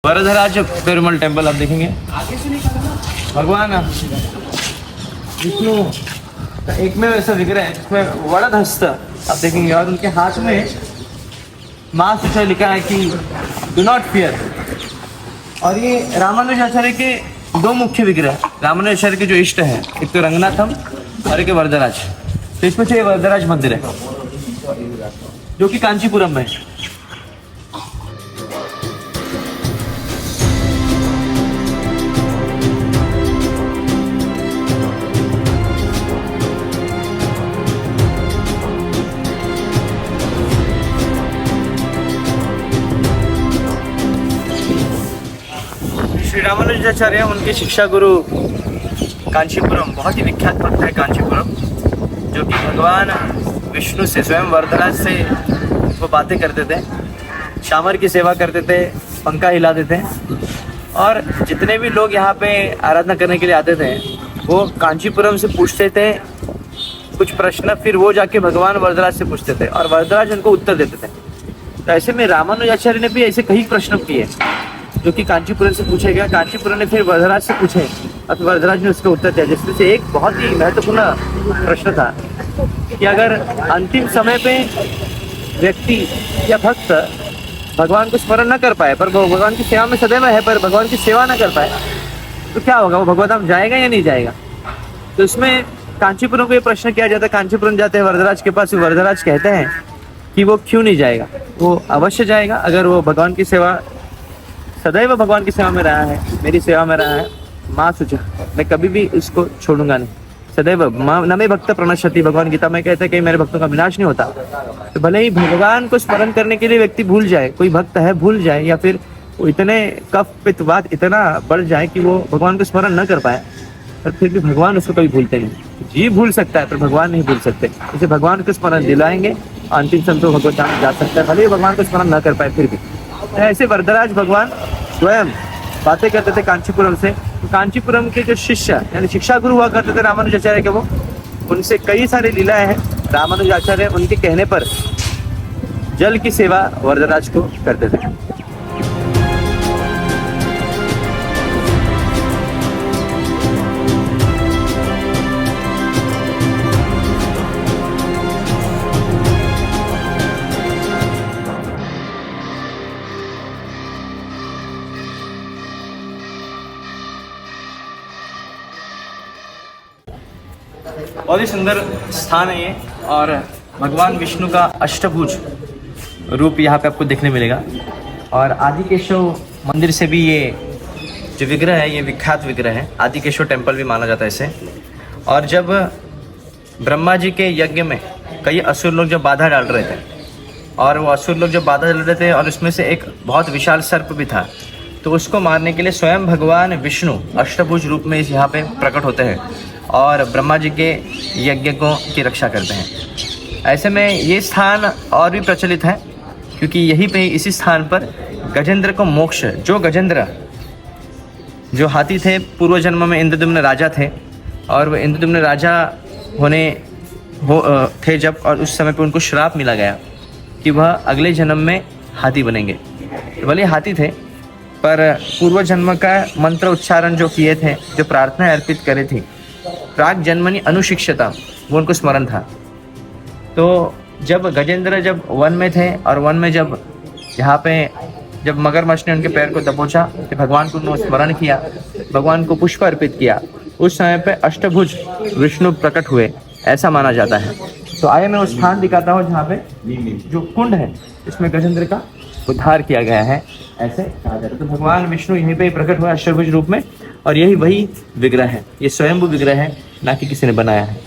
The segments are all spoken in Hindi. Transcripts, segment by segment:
वरदराज पेरुमल टेम्पल आप देखेंगे, भगवान विष्णु का एक में ऐसा विग्रह है जिसमें वरद हस्त आप देखेंगे और उनके हाथ में माँ सूचा लिखा है कि डू नॉट फियर। और ये रामानुजाचार्य के दो मुख्य विग्रह, रामानुजाचार्य के जो इष्ट है, एक तो रंगनाथम और एक वरदराज। तो इसमें से वरदराज मंदिर है जो कि कांचीपुरम में है। श्री रामानुजाचार्य उनके शिक्षा गुरु कांचीपुरम, बहुत ही विख्यात भक्त है कांचीपुरम, जो कि भगवान विष्णु से स्वयं वरदराज से वो बातें करते थे, शामर की सेवा करते थे, पंखा हिलाते थे। और जितने भी लोग यहाँ पे आराधना करने के लिए आते थे वो कांचीपुरम से पूछते थे कुछ प्रश्न, फिर वो जाके भगवान वरदराज से पूछते थे और वरदराज उनको उत्तर देते थे। तो ऐसे में रामानुजाचार्य ने भी ऐसे कई प्रश्न किए जो कि कांचीपुरम से पूछे गया। कांचीपुरम ने फिर वरदराज से पूछे और फिर वरदराज ने उसका उत्तर दिया, जिसमें से एक बहुत ही महत्वपूर्ण प्रश्न था कि अगर अंतिम समय पे व्यक्ति या भक्त भगवान को स्मरण न कर पाए पर वो भगवान की सेवा में सदैव है पर भगवान की सेवा न कर पाए तो क्या होगा, वो भगवत धाम जाएगा या नहीं जाएगा। तो इसमें कांचीपुरम को ये प्रश्न किया जाता है। कांचीपुरम जाते हैं वरदराज के पास, वरदराज कहते हैं कि वो क्यों नहीं जाएगा, वो अवश्य जाएगा अगर वो भगवान की सेवा, सदैव भगवान की सेवा में रहा है, मेरी सेवा में रहा है। माँ सुचा, मैं कभी भी इसको छोड़ूंगा नहीं, सदैव न मे भक्त प्रणश्यति, भगवान गीता में कहते हैं कि मेरे भक्तों का विनाश नहीं होता। तो भले ही भगवान को स्मरण करने के लिए व्यक्ति भूल जाए, कोई भक्त है भूल जाए, या फिर वो इतने कफ पित्तवात इतना बढ़ जाए कि वो भगवान को स्मरण न कर पाए, पर फिर भी भगवान उसको कभी भूलते नहीं। जी भूल सकता है पर भगवान नहीं भूल सकते। इसे भगवान को स्मरण दिलाएंगे, अंतिम समय तो भगवत धाम जा सकता है, भले ही भगवान को स्मरण न कर पाए फिर भी। ऐसे वरदराज भगवान स्वयं बातें करते थे कांचीपुरम से। तो कांचीपुरम के जो शिष्य यानी शिक्षा गुरु हुआ करते थे रामानुजाचार्य के, वो उनसे कई सारी लीलाएं हैं। रामानुजाचार्य उनके कहने पर जल की सेवा वरदराज को करते थे। बहुत ही सुंदर स्थान है ये, और भगवान विष्णु का अष्टभुज रूप यहाँ पे आपको देखने मिलेगा। और आदिकेशव मंदिर से भी ये जो विग्रह है ये विख्यात विग्रह है, आदिकेशव टेम्पल भी माना जाता है इसे। और जब ब्रह्मा जी के यज्ञ में कई असुर लोग जब बाधा डाल रहे थे, और वो असुर लोग जब बाधा डाल रहे थे और उसमें से एक बहुत विशाल सर्प भी था, तो उसको मारने के लिए स्वयं भगवान विष्णु अष्टभुज रूप में इस यहाँ पे प्रकट होते हैं और ब्रह्मा जी के यज्ञ की रक्षा करते हैं। ऐसे में ये स्थान और भी प्रचलित है क्योंकि यहीं पे इसी स्थान पर गजेंद्र को मोक्ष, जो गजेंद्र जो हाथी थे पूर्व जन्म में इंद्रद्युम्न राजा थे, और वह इंद्रद्युम्न राजा थे जब, और उस समय पे उनको श्राप मिला गया कि वह अगले जन्म में हाथी बनेंगे। तो भले हाथी थे पर पूर्व जन्म का मंत्र उच्चारण जो किए थे, जो प्रार्थना अर्पित करे थी, प्राग जन्मनि अनुशिक्षता, वो उनको स्मरण था। तो जब गजेंद्र जब वन में थे और वन में जब यहाँ पे जब मगरमच्छ ने उनके पैर को दबोचा तो भगवान को उन्होंने स्मरण किया, भगवान को पुष्प अर्पित किया, उस समय पे अष्टभुज विष्णु प्रकट हुए, ऐसा माना जाता है। तो आइए मैं उस स्थान दिखाता हूँ जहाँ पे जो कुंड है इसमें गजेंद्र का उद्धार किया गया है, ऐसे कहा जाता है। तो भगवान विष्णु यहीं पे प्रकट हुआ अष्टभुज रूप में, और यही वही विग्रह है, ये स्वयंभू विग्रह है, ना कि किसी ने बनाया है।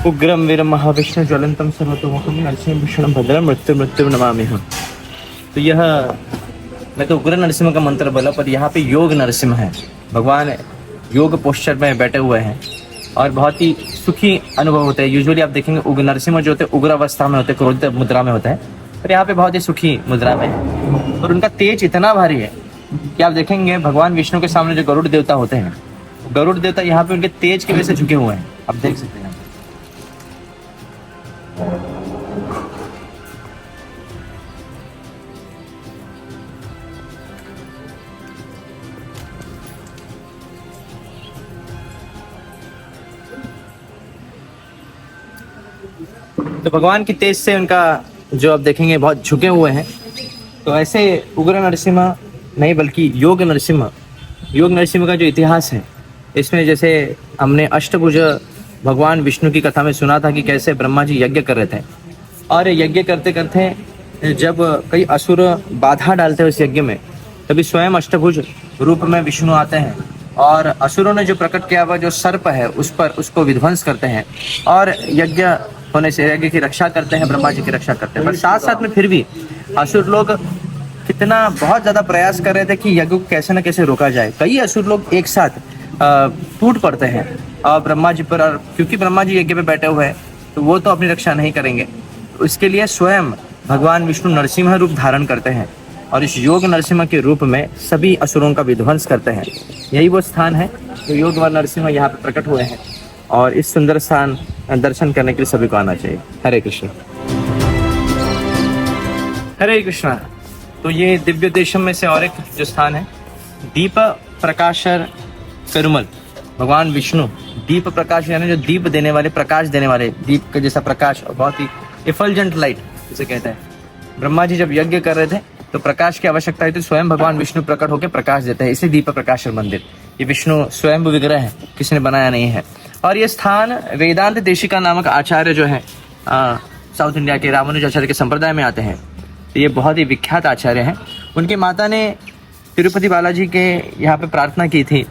उग्रम वीरम महाविष्णु ज्वलंतम सर्वतोमुखम नरसिंह भूषणम भद्रम मृत्यु मृत्यु नमामि हम। तो यह, मैं तो उग्र नरसिंह का मंत्र बोला पर यहाँ पे योग नरसिंह है। भगवान योग पोस्चर में बैठे हुए हैं और बहुत ही सुखी अनुभव होते हैं। यूजुअली आप देखेंगे उग्र नरसिम्हा जो होते हैं उग्र अवस्था में होते हैं, क्रोधित मुद्रा में होता है, पर यहाँ पे बहुत ही सुखी मुद्रा में है और उनका तेज इतना भारी है कि आप देखेंगे भगवान विष्णु के सामने जो गरुड़ देवता होते हैं, गरुड़ देवता यहाँ पे उनके तेज की वजह से झुके हुए हैं, आप देख सकते हैं। तो भगवान की तेज से उनका जो आप देखेंगे बहुत झुके हुए हैं। तो ऐसे उग्र नरसिम्हा नहीं बल्कि योग नरसिम्हा का जो इतिहास है, इसमें जैसे हमने अष्टभुज भगवान विष्णु की कथा में सुना था कि कैसे ब्रह्मा जी यज्ञ कर रहे थे और यज्ञ करते करते जब कई असुर बाधा डालते हैं उस यज्ञ में, तभी स्वयं अष्टभुज रूप में विष्णु आते हैं और असुरों ने जो प्रकट किया हुआ जो सर्प है उस पर उसको विध्वंस करते हैं और यज्ञ होने से यज्ञ की रक्षा करते हैं, ब्रह्मा जी की रक्षा करते हैं। पर साथ साथ में फिर भी असुर लोग कितना बहुत ज्यादा प्रयास कर रहे थे कि यज्ञ को कैसे न कैसे रोका जाए। कई असुर लोग एक साथ टूट पड़ते हैं और ब्रह्मा जी पर, और क्योंकि ब्रह्मा जी यज्ञ पे बैठे हुए हैं तो वो तो अपनी रक्षा नहीं करेंगे, उसके लिए स्वयं भगवान विष्णु नरसिम्हा रूप धारण करते हैं और इस योग नरसिम्हा के रूप में सभी असुरों का विध्वंस करते हैं। यही वो स्थान है जो योग नरसिम्हा यहाँ पे प्रकट हुए हैं और इस सुंदर स्थान दर्शन करने के लिए सभी को आना चाहिए। हरे कृष्ण। हरे कृष्णा। तो ये दिव्य देशम में से और एक जो स्थान है, दीप प्रकाशर पेरुमल। भगवान विष्णु दीप प्रकाश यानी जो दीप देने वाले, प्रकाश देने वाले, दीप का जैसा प्रकाश और बहुत ही इफल्जेंट लाइट जिसे कहते हैं। ब्रह्मा जी जब यज्ञ कर रहे थे तो प्रकाश की आवश्यकता है तो स्वयं भगवान विष्णु प्रकट होकर प्रकाश देते हैं, इसलिए दीप प्रकाशर मंदिर। ये विष्णु स्वयं विग्रह है, किसी ने बनाया नहीं है। और ये स्थान वेदांत देशिका नामक आचार्य जो है साउथ इंडिया के रामानुजाचार्य के संप्रदाय में आते हैं। तो ये बहुत ही विख्यात आचार्य हैं। उनकी माता ने तिरुपति बालाजी के यहाँ पे प्रार्थना की थी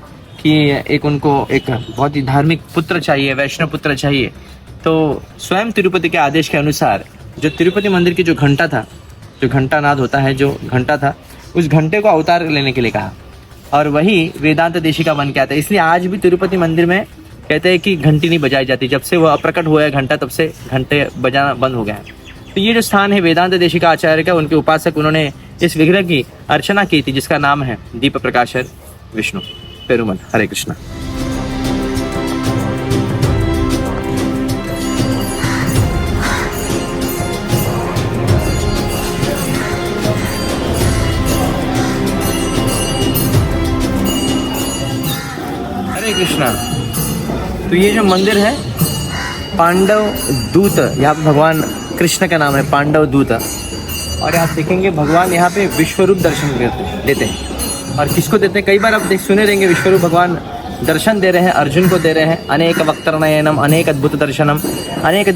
कि उनको एक बहुत ही धार्मिक पुत्र चाहिए, वैष्णव पुत्र चाहिए। तो स्वयं तिरुपति के आदेश के अनुसार जो तिरुपति मंदिर की जो घंटा था, जो घंटा नाद होता है, जो घंटा था, उस घंटे को अवतार लेने के लिए कहा और वही वेदांत देशिका बन के आता है। इसलिए आज भी तिरुपति मंदिर में कहते हैं कि घंटी नहीं बजाई जाती। जब से वो अप्रकट हुआ है घंटा, तब से घंटे बजाना बंद हो गया है। तो ये जो स्थान है वेदांत देशिका आचार्य का, उनके उपासक, उन्होंने इस विग्रह की अर्चना की थी जिसका नाम है दीप प्रकाशर विष्णु पेरुमल। हरे कृष्णा। हरे कृष्णा। तो ये जो मंदिर है पांडव दूत, यहाँ पे भगवान कृष्ण का नाम है पांडव दूत। और आप देखेंगे भगवान यहाँ पे विश्वरूप दर्शन देते हैं। और किसको देते हैं? कई बार आप सुने रहेंगे विश्वरूप भगवान दर्शन दे रहे हैं, अर्जुन को दे रहे हैं। अनेक वक्त्रनयनम अनेक अद्भुत दर्शनम अनेक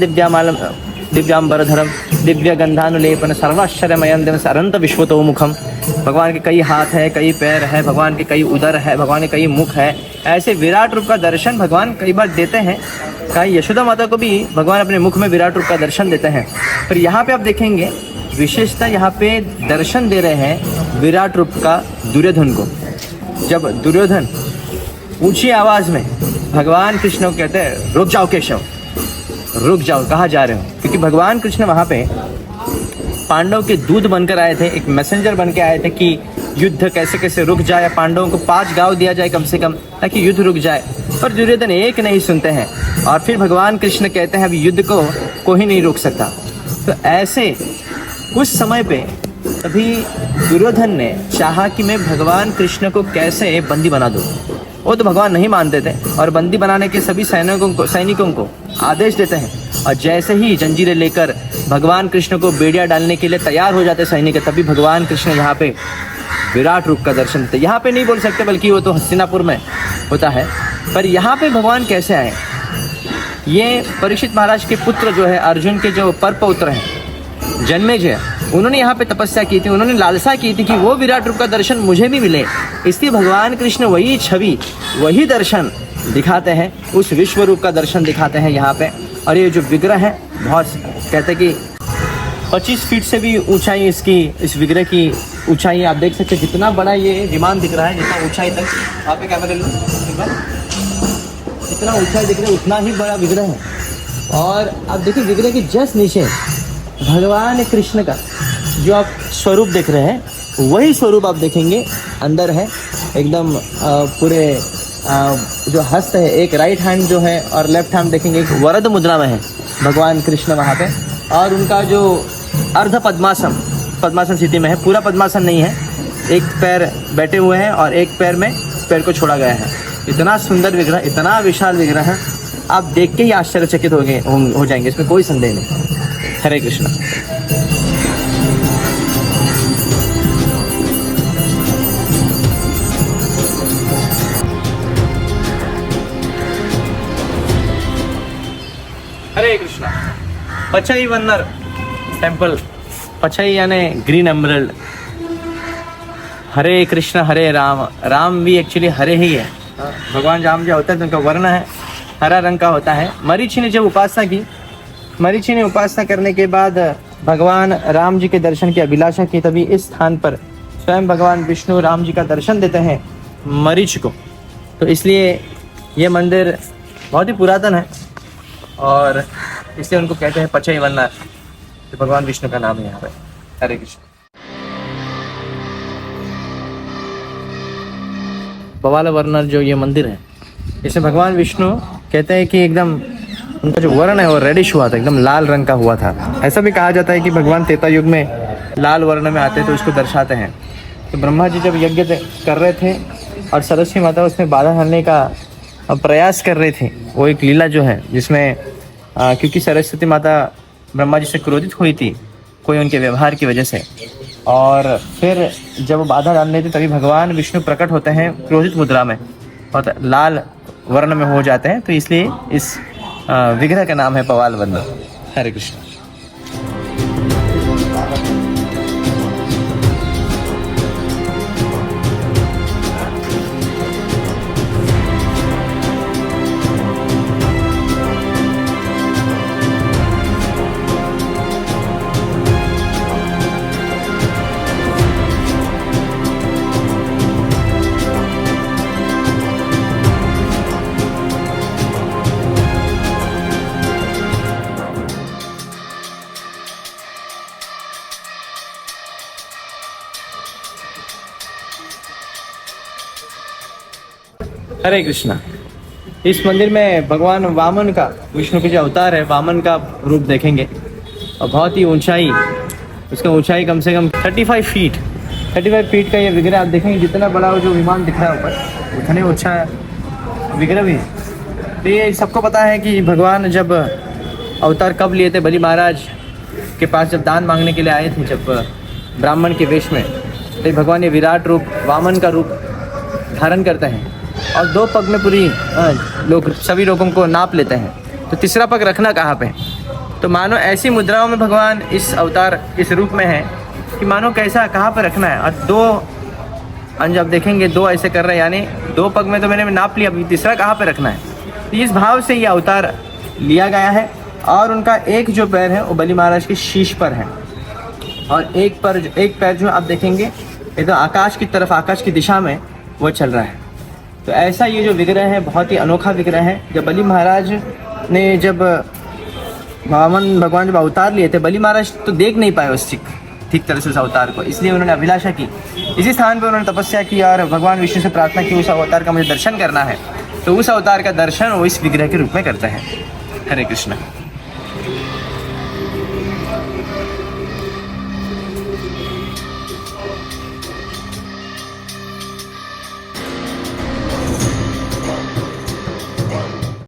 दिव्यांबरधरम दिव्य गंधानुलेपन सर्वाश्चर्यमयं देवं अनंत विश्वतोमुखम। भगवान के कई हाथ है, कई पैर है, भगवान के कई उदर है, भगवान के कई मुख है। ऐसे विराट रूप का दर्शन भगवान कई बार देते हैं। कहीं यशोदा माता को भी भगवान अपने मुख में विराट रूप का दर्शन देते हैं। पर यहाँ पे आप देखेंगे विशेषता यहाँ पे दर्शन दे रहे हैं विराट रूप का दुर्योधन को। जब दुर्योधन ऊंची आवाज में भगवान कृष्ण को कहते हैं रुक जाओ केशव, रुक जाओ, कहाँ जा रहे हो? क्योंकि भगवान कृष्ण वहाँ पे पांडव के दूत बनकर आए थे, एक मैसेंजर बन के आए थे कि युद्ध कैसे कैसे रुक जाए, पांडवों को 5 गांव दिया जाए कम से कम ताकि युद्ध रुक जाए। पर दुर्योधन एक नहीं सुनते हैं और फिर भगवान कृष्ण कहते हैं अब युद्ध को कोई नहीं रोक सकता। तो ऐसे उस समय पे तभी दुर्योधन ने चाहा कि मैं भगवान कृष्ण को कैसे बंदी बना दूं। वो तो भगवान नहीं मानते थे और बंदी बनाने के सभी सैनिकों को आदेश देते हैं। और जैसे ही जंजीरें लेकर भगवान कृष्ण को बेड़िया डालने के लिए तैयार हो जाते सैनिक, तभी भगवान कृष्ण यहाँ पे विराट रूप का दर्शन देते। यहाँ पे नहीं बोल सकते बल्कि वो तो हस्तिनापुर में होता है। पर यहाँ पे भगवान कैसे आए? ये परीक्षित महाराज के पुत्र जो है अर्जुन के जो पर पौत्र हैं जन्मेजय, उन्होंने यहाँ पे तपस्या की थी। उन्होंने लालसा की थी कि वो विराट रूप का दर्शन मुझे भी मिले। इसलिए भगवान कृष्ण वही छवि, वही दर्शन दिखाते हैं, उस विश्व रूप का दर्शन दिखाते हैं यहाँ पे। और ये जो विग्रह है बहुत कहते हैं कि 25 फीट से भी ऊंचाई इसकी, इस विग्रह की ऊंचाई आप देख सकते हैं, जितना बड़ा ये विमान दिख रहा है, जितना ऊंचाई तक, वहाँ पे कैमरे लो एक बार, जितना ऊंचाई दिख रहा है उतना ही बड़ा विग्रह है। और आप देखिए विग्रह के जस्ट नीचे भगवान कृष्ण का जो आप स्वरूप देख रहे हैं वही स्वरूप आप देखेंगे अंदर है एकदम पूरे जो हस्त है, एक राइट हैंड जो है और लेफ्ट हैंड देखेंगे एक वरद मुद्रा में है भगवान कृष्ण वहाँ पे, और उनका जो अर्ध पद्मासन स्थिति में है, पूरा पद्मासन नहीं है, एक पैर बैठे हुए हैं और एक पैर को छोड़ा गया है। इतना सुंदर विग्रह, इतना विशाल विग्रह है, आप देख के ही आश्चर्यचकित हो जाएंगे, इसमें कोई संदेह नहीं। हरे कृष्ण। हरे कृष्णा। पचई वन्नर टेम्पल, पचई यानी ग्रीन एमरल्ड। हरे कृष्ण हरे राम, राम भी एक्चुअली हरे ही है। भगवान राम जो होता है तो उनका वर्ण है हरा रंग का होता है। मरीचि ने जब उपासना की, मरीचि ने उपासना करने के बाद भगवान राम जी के दर्शन की अभिलाषा की, तभी इस स्थान पर स्वयं भगवान विष्णु राम जी का दर्शन देते हैं मरीच को। तो इसलिए ये मंदिर बहुत ही पुरातन है और इसलिए उनको कहते हैं पचई वन्नर, तो भगवान विष्णु का नाम है यहाँ पे। हरे कृष्ण। बवाल वर्णर जो ये मंदिर है, इसमें भगवान विष्णु कहते हैं कि एकदम उनका जो वर्ण है वो रेडिश हुआ था, एकदम लाल रंग का हुआ था। ऐसा भी कहा जाता है कि भगवान त्रेता युग में लाल वर्ण में आते तो उसको दर्शाते हैं। तो ब्रह्मा जी जब यज्ञ कर रहे थे और सरस्वती माता उसमें बाधा डालने का प्रयास कर रहे थे, वो एक लीला जो है जिसमें क्योंकि सरस्वती माता ब्रह्मा जी से क्रोधित हुई थी कोई उनके व्यवहार की वजह से, और फिर जब वो बाधा डालने थे तभी भगवान विष्णु प्रकट होते हैं क्रोधित मुद्रा में और लाल वर्ण में हो जाते हैं। तो इसलिए इस विग्रह का नाम है पवाल वन्नर। हरे कृष्ण। हरे कृष्णा। इस मंदिर में भगवान वामन का, विष्णु के जो अवतार है वामन का रूप देखेंगे और बहुत ही ऊंचाई, उसका ऊंचाई कम से कम 35 फीट का ये विग्रह आप देखेंगे। जितना बड़ा जो विमान दिख रहा है ऊपर उतने ऊंचा विग्रह भी है। तो ये सबको पता है कि भगवान जब अवतार कब लिए थे, बलि महाराज के पास जब दान मांगने के लिए आए थे जब ब्राह्मण के वेश में, तो भगवान ये विराट रूप वामन का रूप धारण करते हैं और 2 पग में पूरी सभी लोगों को नाप लेते हैं। तो तीसरा पग रखना कहाँ पे? तो मानो ऐसी मुद्राओं में भगवान इस अवतार इस रूप में है कि मानो कैसा कहाँ पे रखना है। और 2 अंज आप देखेंगे 2 ऐसे कर रहे हैं, यानी 2 पग में तो मैंने नाप लिया, अभी तीसरा कहाँ पे रखना है। तो इस भाव से ये अवतार लिया गया है। और उनका एक जो पैर है वो बलि महाराज के शीश पर है और एक पैर जो आप देखेंगे एकदम आकाश की तरफ, आकाश की दिशा में वो चल रहा है। तो ऐसा ये जो विग्रह है बहुत ही अनोखा विग्रह है। जब बलि महाराज ने जब वामन भगवान जब अवतार लिए थे, बलि महाराज तो देख नहीं पाए उस ठीक तरह से उस अवतार को, इसलिए उन्होंने अभिलाषा की। इसी स्थान पर उन्होंने तपस्या की और भगवान विष्णु से प्रार्थना की उस अवतार का मुझे दर्शन करना है। तो उस अवतार का दर्शन वो इस विग्रह के रूप में करते हैं। हरे कृष्ण।